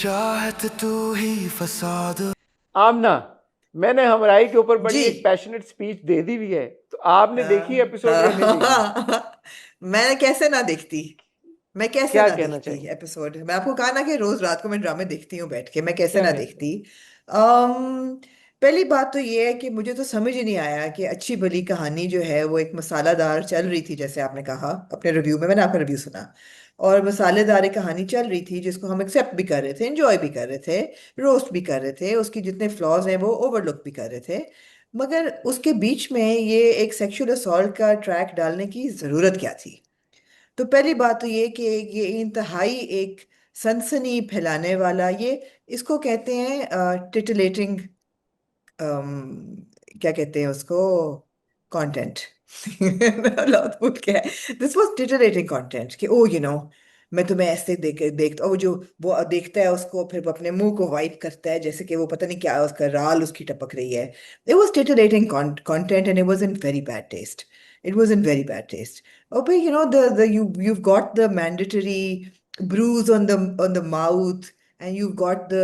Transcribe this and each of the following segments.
चाहत तू ही फसाद। आमना, मैंने हमराई के ऊपर बड़ी जी। एक पैशनेट स्पीच दे दी हुई है, तो आपने देखी एपिसोड या नहीं देखी? मैं कैसे ना देखती, मैं कैसे क्या ना कहना देखती चाहेंगे? एपिसोड। मैं आपको कहा ना कि रोज रात को मैं ड्रामे देखती हूँ बैठ के, मैं कैसे क्या ना कहना देखती। चाहेंगे? पहली बात तो ये है कि मुझे तो समझ ही नहीं आया कि अच्छी भली कहानी जो है वो एक मसालादार चल रही थी, जैसे आपने कहा अपने रिव्यू में, मैंने आपका रिव्यू सुना, और मसालेदार एक कहानी चल रही थी जिसको हम एक्सेप्ट भी कर रहे थे, एंजॉय भी कर रहे थे, रोस्ट भी कर रहे थे, उसकी जितने फ्लॉज हैं वो ओवरलुक भी कर रहे थे। मगर उसके बीच में ये एक सेक्सुअल असॉल्ट का ट्रैक डालने की जरूरत क्या थी? तो पहली बात तो ये कि ये इंतहाई एक सनसनी फैलाने वाला, ये इसको कहते हैं टिटिलेटिंग, क्या कहते हैं उसको, कंटेंट। भूल गया। दिस वाज टिटिलेटिंग कंटेंट कि ओ मैं तुम्हें ऐसे देखता, और जो वो देखता है उसको, फिर वो अपने मुंह को वाइप करता है जैसे कि वो पता नहीं क्या उसका राल उसकी टपक रही है। It was titillating content and it was in very bad taste. It was in very bad taste. Oh, but you've got the mandatory bruise on the mouth, and you've got the,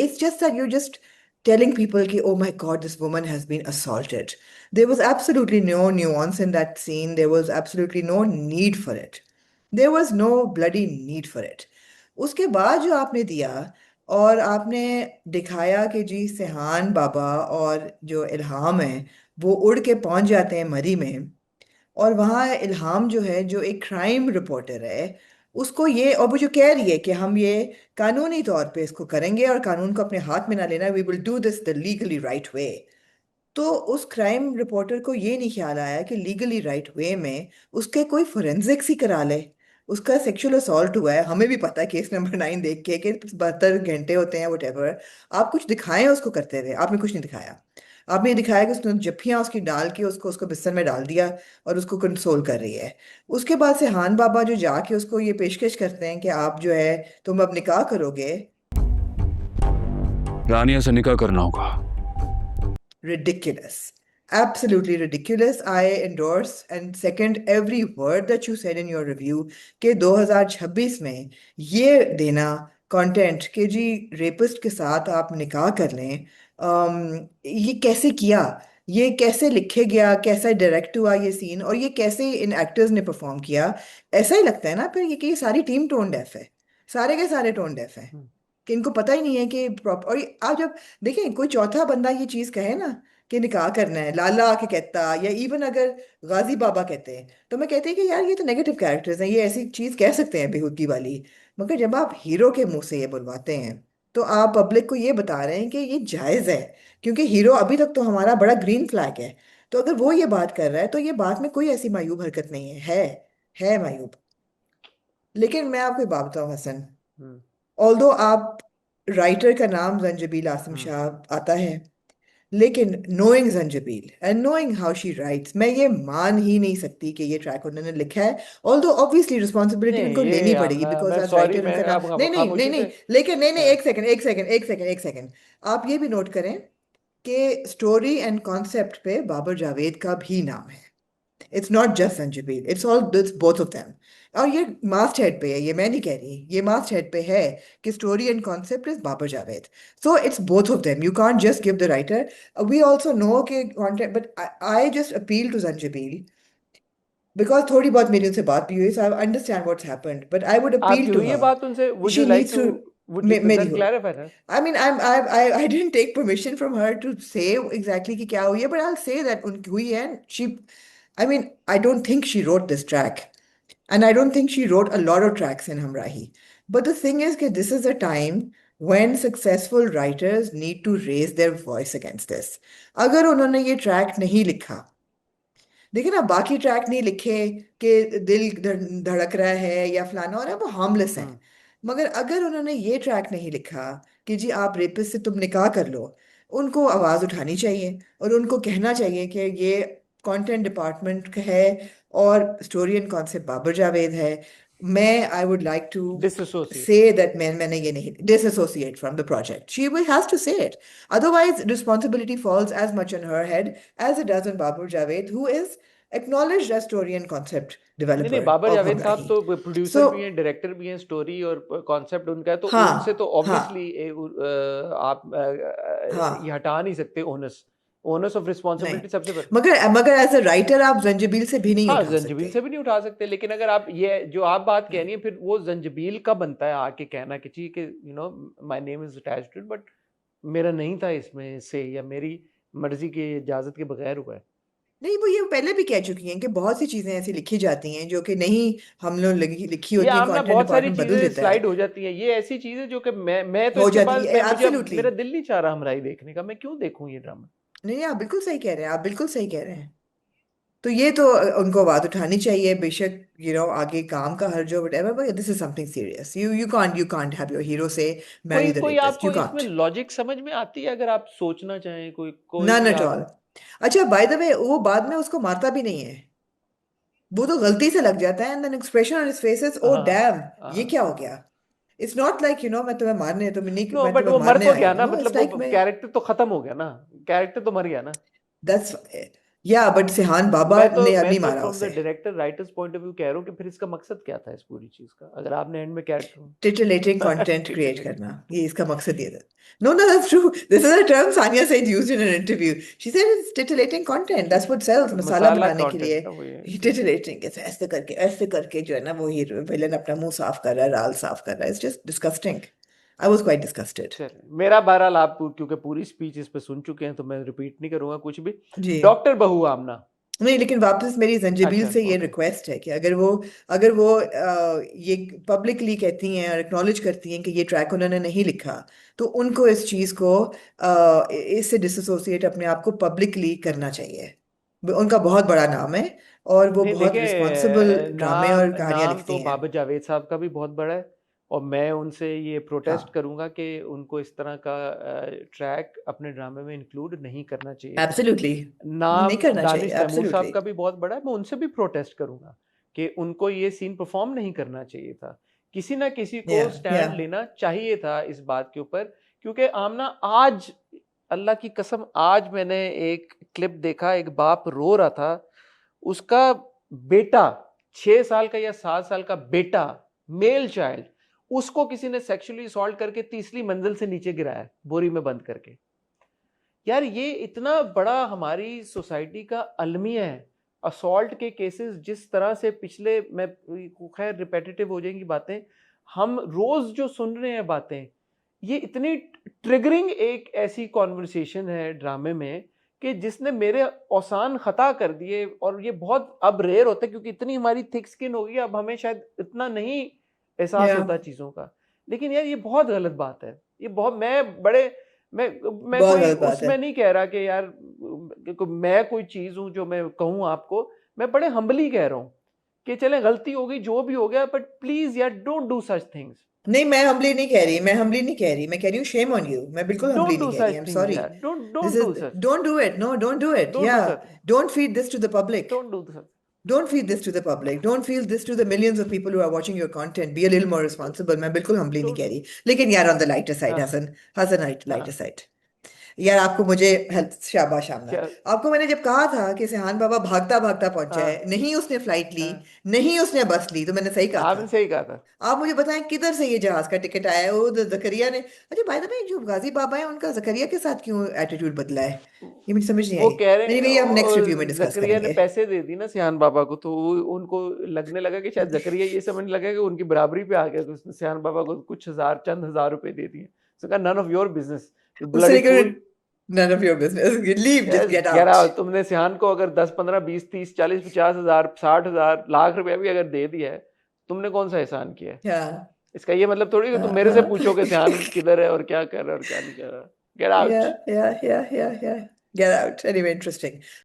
it's just that you're just telling people ki, oh my God, this woman has been assaulted. There was absolutely no nuance in that scene. There was absolutely no need for it. There was no bloody need for it. उसके बाद जो आपने दिया, और आपने दिखाया कि जी सेहान बाबा और जो इल्हाम है वो उड़ के पहुंच जाते हैं मरी में, और वहाँ इल्हाम जो है जो एक क्राइम रिपोर्टर है, उसको ये, और वो जो कह रही है कि हम ये कानूनी तौर पे इसको करेंगे और कानून को अपने हाथ में ना लेना, we will do this the legally right way. तो उस क्राइम रिपोर्टर को ये नहीं ख्याल आया कि लीगली राइट वे में उसके कोई फोरेंसिक्स ही करा ले। उसका सेक्सुअल असॉल्ट हुआ है, हमें भी पता है केस नंबर 9 देख के कि 72 घंटे होते हैं वटेवर। आप कुछ दिखाएं उसको करते हुए, आपने कुछ नहीं दिखाया। आपने ये दिखाया कि उसने जफ्फियां उसकी डाल के उसको उसको बिस्तर में डाल दिया और उसको कंसोल कर रही है। उसके बाद से हान बाबा जो जाके उसको ये पेशकश करते हैं कि आप जो है तुम अब निकाह करोगे। रानिया से निकाह करना होगा। Ridiculous. Absolutely ridiculous. I endorse and second every word that you said in your review कि 2026 में ये देना कंटेंट कि जी रेपिस्ट के साथ आप निकाह कर लें, ये कैसे किया, ये कैसे लिखे गया, कैसा डायरेक्ट हुआ ये सीन, और ये कैसे इन एक्टर्स ने परफॉर्म किया। ऐसा ही लगता है ना फिर ये कि ये सारी टीम टोन डेफ है, सारे के सारे टोन डेफ हैं, कि इनको पता ही नहीं है कि प्रॉपर। और आप जब देखें कोई चौथा बंदा ये चीज कहे ना कि निकाह करना है, लाला आके कहता, या इवन अगर गाजी बाबा कहते हैं, तो मैं कहती कि यार ये तो नेगेटिव कैरेक्टर्स हैं, ये ऐसी चीज कह सकते हैं बेहूदगी वाली। मगर जब आप हीरो के मुंह से ये बुलवाते हैं, तो आप पब्लिक को ये बता रहे हैं कि ये जायज है, क्योंकि हीरो अभी तक तो हमारा बड़ा ग्रीन फ्लैग है। तो अगर वो ये बात कर रहा है तो ये बात में कोई ऐसी मायूब हरकत नहीं है मायूब। लेकिन मैं आपको एक बात बताऊं हसन, हम्म। ऑल्दो आप राइटर का नाम जंजबील आसम हम्म। शाह आता है, लेकिन knowing Zanjabeel and knowing how she writes, मैं ये मान ही नहीं सकती कि ये ट्रैक उन्होंने लिखा है। ऑल्दो ऑब्वियसली रिस्पॉन्सिबिलिटी नहीं, उनको लेनी ये पड़ेगी आमना, बिकॉज मैं एज सॉरी, राइटर मैं उनका नाम, आप नहीं नहीं नहीं खामोशी नहीं, से। लेकिन नहीं नहीं, हाँ। एक सेकंड, आप ये भी नोट करें कि स्टोरी एंड कॉन्सेप्ट पे बाबर जावेद का भी नाम है। It's not just Zanjabeel, it's both of them. और ये मास्ट हेड पे है, ये मैं नहीं कह रही, ये मास्ट हेड पे है कि story and concept is Babar Javed. So it's both of them, you can't just give the writer. We also know कि content, but I just appeal to Zanjabeel because थोड़ी बहुत मेरी उनसे बात भी हुई, so I understand what's happened, but I would appeal आपकी to हुई है बात उनसे? Would she you like needs to, to. Would you मेरी देन हो, clarify that? I mean, I didn't take permission from her to say exactly कि क्या हुई है, but I'll say that उनकी हुई है। She, I mean, I don't think she wrote this track, and I don't think she wrote a lot of tracks in Hamrahi. But the thing is that this is a time when successful writers need to raise their voice against this. अगर उन्होंने ये track नहीं लिखा, देखिए ना बाकी track नहीं लिखे कि दिल धड़क रहा है या फलाना हो रहा है, वो हार्मलेस है। हम्म। मगर अगर उन्होंने ये ट्रैक नहीं लिखा कि जी आप रेपिस्ट से तुम निकाह कर लो, उनको आवाज उठानी चाहिए और उनको कहना चाहिए कि ये कंटेंट डिपार्टमेंट है और story and concept Babar Javed है। मैं I would like to disassociate. say that मैंने ये नहीं disassociate from the project. She will has to say it. Otherwise, responsibility falls as much on her head as it does on Babur Javed, who is acknowledged as story and concept नहीं developer Babar of Javed साहब Humrahi. तो producer So भी हैं, director भी हैं, story और concept उनका है, तो उनसे हाँ तो ऑब्वियसली हाँ आप ये हाँ हटा नहीं सकते ओनस ऑफ नहीं, रिस्पॉन्सिबिलिटी सबसे बड़ा। मगर एज अ राइटर आप जंजीबील से भी नहीं हाँ उठा जंजीबील सकते। से भी नहीं उठा सकते, लेकिन अगर आप ये जो आप बात कह रही है फिर वो जंजीबील का बनता है आके कहना कि जी कि you know my name is attached to it, but मेरा नहीं था इसमें से, या मेरी मर्जी की इजाजत के बगैर हुआ है। नहीं, वो ये पहले भी कह चुकी हैं कि बहुत सी चीजें ऐसी लिखी जाती हैं जो कि नहीं हम लोग लिखी ये होती हैं, आमना कंटेंट बहुत सारी डिपार्टमेंट बदल चीजें देता है, स्लाइड हो जाती हैं, ये ऐसी चीजें जो कि मैं तो हो इसके जाती बाद है। मुझे अब एब्सोल्युटली। मेरा दिल नहीं चाह रहा हमराई देखने का, मैं क्यों देखूं ये ड्रामा। नहीं, आप बिल्कुल सही कह रहे हैं, आप बिल्कुल सही कह रहे हैं। तो ये तो उनको बात उठानी चाहिए बेशक, आगे काम का हर जो whatever, but this is something serious. You can't have your hero say कोई marry the कोई rapist. आपको You इसमें can't. लॉजिक समझ में आती है अगर आप सोचना चाहें, कोई कोई None भी at आप। all. अच्छा, बाय द वे वो बाद में उसको मारता भी नहीं है, वो तो गलती से लग जाता है, and then expression on his face is oh हाँ डैम, ये हाँ। क्या हो गया। इट्स नॉट लाइक नो मैं बट तुम्हें वो मर मारने तो आया गया हूँ, ना, नो इट्स मतलब लाइक वो मैं कैरेक्टर तो खत्म हो गया ना, कैरेक्टर तो मर गया ना। दैट्स या बट सिहान बाबा ने मैं नहीं तो मारा फ्रॉम द उसे। Director writers point of view कह रहा हूँ कि फिर इसका मकसद क्या था इस पूरी चीज का, अगर आपने एंड में Titillating content create कैरेक्टर करना, ये इसका मकसद ये था। No, no, that's true. This is a term Sanya Said used in an interview. She said it's titillating content. That's what sells, masala masala बनाने के लिए। कंटेंट ना वो ये। Titillating है, ऐसे करके जो है ना वो हीरो विलन अपना मुंह साफ कर रहा है, राल साफ कर रहा है। It's just disgusting. I was quite disgusted. चलिए मेरा बहरहाल आप क्योंकि पूरी स्पीच इस पे सुन चुके हैं तो मैं रिपीट नहीं करूंगा कुछ भी। जी डॉक्टर बहू आमना। नहीं, लेकिन वापस मेरी जंजीबील अच्छा से ये ओके। रिक्वेस्ट है कि अगर वो ये पब्लिकली कहती हैं और एक्नॉलेज करती हैं कि ये ट्रैक उन्होंने नहीं लिखा, तो उनको इस चीज को इससे डिसोसिएट अपने आप को पब्लिकली करना चाहिए। उनका बहुत बड़ा नाम है और वो नहीं बहुत रिस्पॉन्सिबल देखिए, ड्रामे और कहानियां नाम लिखती तो हैं। बाबर जावेद साहब का भी बहुत बड़ा है, और मैं उनसे ये प्रोटेस्ट हाँ, करूंगा कि उनको इस तरह का ट्रैक अपने ड्रामे में इंक्लूड नहीं करना चाहिए था। एब्सोल्युटली नहीं नाम करना चाहिए, दानिश तैमूर साहब एब्सोल्युटली। का भी बहुत बड़ा है, मैं उनसे भी प्रोटेस्ट करूंगा कि उनको ये सीन परफॉर्म नहीं करना चाहिए था। किसी ना किसी को या या स्टैंड लेना चाहिए था इस बात के ऊपर, क्योंकि आमना आज अल्लाह की कसम आज मैंने एक क्लिप देखा, एक बाप रो रहा था, उसका बेटा 6 साल का या 7 साल का बेटा, मेल चाइल्ड, उसको किसी ने सेक्सुअली असॉल्ट करके तीसरी मंजिल से नीचे गिराया बोरी में बंद करके। यार ये इतना बड़ा हमारी सोसाइटी का अलमिया है। असॉल्ट के केसेस जिस तरह से पिछले, मैं खैर रिपेटिटिव हो जाएंगी बातें, हम रोज जो सुन रहे हैं बातें, ये इतनी ट्रिगरिंग एक ऐसी कॉन्वर्सेशन है ड्रामे में कि जिसने मेरे औसान खता कर दिए, और ये बहुत अब रेयर होता है क्योंकि इतनी हमारी थिक स्किन हो गई, अब हमें शायद इतना नहीं एहसास या होता चीजों का। लेकिन यार ये बहुत गलत बात है, ये बहुत, मैं बहुत कोई गलत बात है। उसमें नहीं कह रहा कि यार मैं कोई चीज हूं जो मैं कहूं आपको, मैं बड़े हम्बली कह रहा हूं कि चले गलती हो गई जो भी हो गया, बट प्लीज यार डोंट डू सच थिंग्स, नहीं, मैं कह रही हूँ शेम ऑन यू, मैं बिल्कुल हम्बली डोंट नहीं डू कह रही, I such am things sorry. यार, don't this don't is do such, don't do it, no don't do it, don't या do such, don't feed this to the public, don't do such. Don't feed this to the public, don't feed this to the millions of people who are watching your content, be a little more responsible. मैं बिल्कुल humbly नहीं don't कह रही, लेकिन यार on the lighter side, हाँ Hasan Hasan lighter हाँ side. यार आपको मुझे हेल्प, शाबाश आमना। क्या आपको मैंने जब कहा था कि सेहान बाबा भागता भागता पहुंचा है, हाँ नहीं उसने फ्लाइट ली, हाँ, नहीं उसने बस ली, तो मैंने सही कहा था। आपने सही कहा था। आप मुझे बताएं किधर से ये जहाज का टिकट आया है? वो जकरिया ने, अच्छा बाय द वे जो गाजी बाबा है उनका जकरिया के साथ क्यों एटीट्यूड बदला है, ये मुझे समझ नहीं वो आई। कह रहे एनीवे, ये हम नेक्स्ट रिव्यू में डिस्कस जकरिया ने करेंगे। पैसे दे दी ना सियान बाबा को, तो उनको लगने लगा कि शायद जकरिया ये समझने लगा कि उनकी बराबरी पे आ गया, तो उसने सियान बाबा को कुछ चंद हजार रुपए दे दिए। So कहा none of your business, you उससे ब्लडी लेकर fool, none of your business, leave, just get get out। Out. तुमने सियान को अगर 10 15 20 30 40 50 हजार 60 हजार लाख रुपया भी अगर दे दिया है, तुमने कौन सा एहसान किया है? हाँ इसका ये मतलब थोड़ी कि तुम मेरे से हाँ पूछो कि सियान किधर है और क्या कर रहा है और क्या नहीं कर रहा। Get out. yeah, get out। Anyway, interesting।